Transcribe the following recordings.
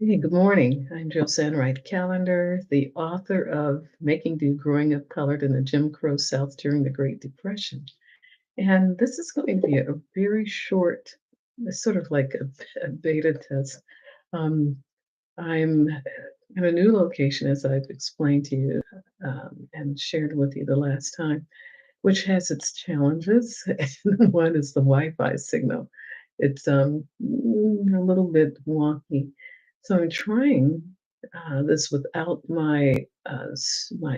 Hey, good morning. I'm Jill Sandwright Callender, the author of Making Do Growing Up Colored in the Jim Crow South During the Great Depression. And this is going to be a very short, it's sort of like a beta test. Um, I'm in a new location, as I've explained to you and shared with you the last time, which has its challenges. And one is the Wi-Fi signal. It's a little bit wonky. So I'm trying this without my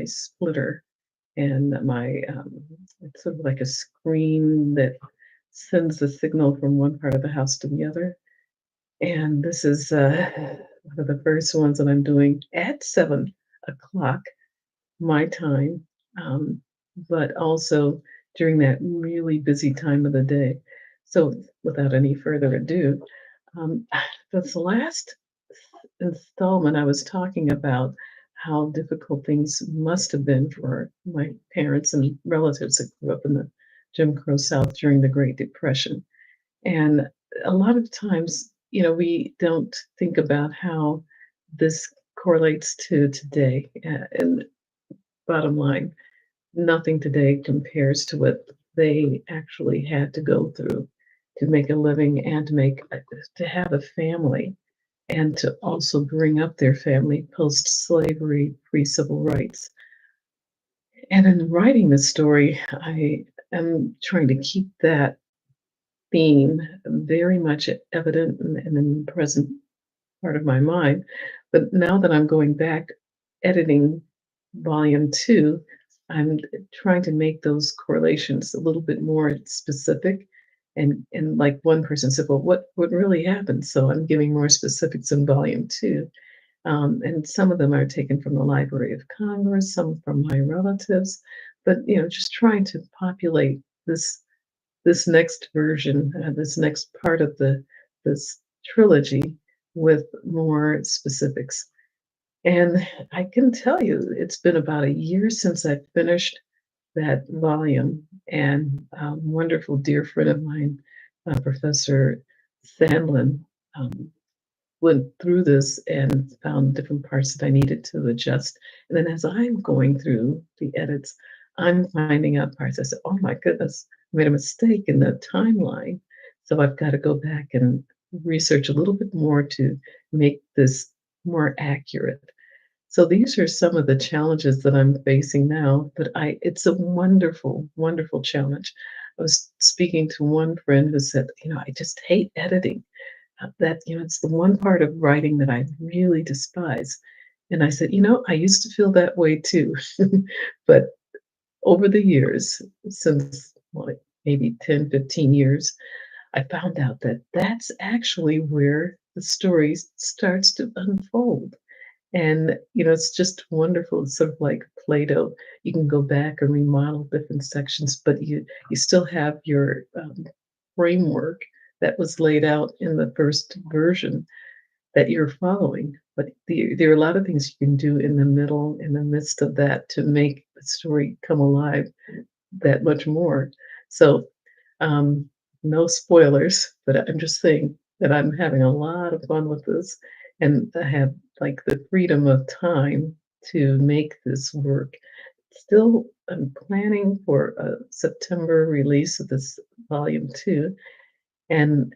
splitter and my it's sort of like a screen that sends the signal from one part of the house to the other. And this is one of the first ones that I'm doing at 7 o'clock my time, um, but also during that really busy time of the day. So, without any further ado, um, this last installment, I was talking about how difficult things must have been for my parents and relatives that grew up in the Jim Crow South during the Great Depression. And a lot of times, we don't think about how this correlates to today. And bottom line, nothing today compares to what they actually had to go through to make a living and to have a family and to also bring up their family post-slavery, pre-civil rights. And in writing this story, I am trying to keep that theme very much evident and in the present part of my mind. But now that I'm going back editing volume two, I'm trying to make those correlations a little bit more specific. And like one person said, well, what really happened? So I'm giving more specifics in volume two. And some of them are taken from the Library of Congress, some from my relatives, but just trying to populate this next version, this next part of this trilogy with more specifics. And I can tell you, it's been about a year since I finished that volume. And a wonderful dear friend of mine, Professor Sandlin, um, went through this and found different parts that I needed to adjust. And then as I'm going through the edits, I'm finding out parts. I said, oh my goodness, I made a mistake in the timeline. So I've got to go back and research a little bit more to make this more accurate. So these are some of the challenges that I'm facing now, but it's a wonderful, wonderful challenge. I was speaking to one friend who said, I just hate editing. That, it's the one part of writing that I really despise. And I said, I used to feel that way too. But over the years, since like maybe 10, 15 years, I found out that that's actually where the story starts to unfold. And, it's just wonderful. It's sort of like Play-Doh. You can go back and remodel different sections, but you still have your framework that was laid out in the first version that you're following. But there are a lot of things you can do in the middle, in the midst of that, to make the story come alive that much more. So, um, no spoilers, but I'm just saying that I'm having a lot of fun with this, and I have like the freedom of time to make this work. Still, I'm planning for a September release of this volume two, and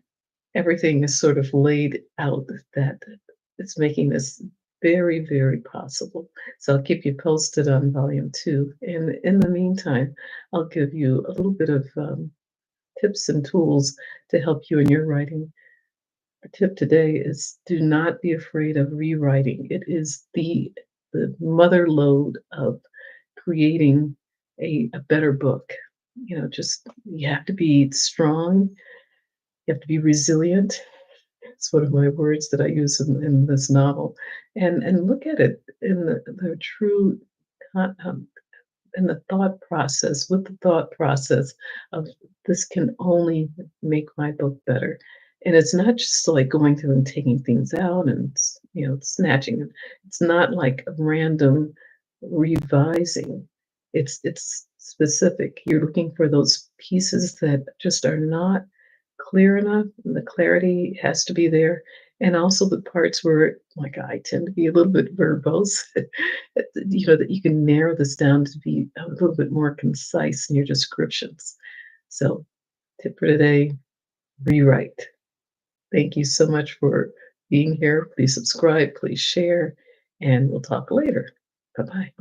everything is sort of laid out that it's making this very, very possible. So I'll keep you posted on volume two. And in the meantime, I'll give you a little bit of tips and tools to help you in your writing. The tip today is do not be afraid of rewriting. It is the mother lode of creating a better book. Just you have to be strong, you have to be resilient. It's one of my words that I use in this novel, and look at it in the true in the thought process, with the thought process of this can only make my book better. And it's not just like going through and taking things out and snatching them. It's not like a random revising. It's specific. You're looking for those pieces that just are not clear enough, and the clarity has to be there. And also the parts where, like, I tend to be a little bit verbose, that you can narrow this down to be a little bit more concise in your descriptions. So, tip for today, rewrite. Thank you so much for being here. Please subscribe, please share, and we'll talk later. Bye bye.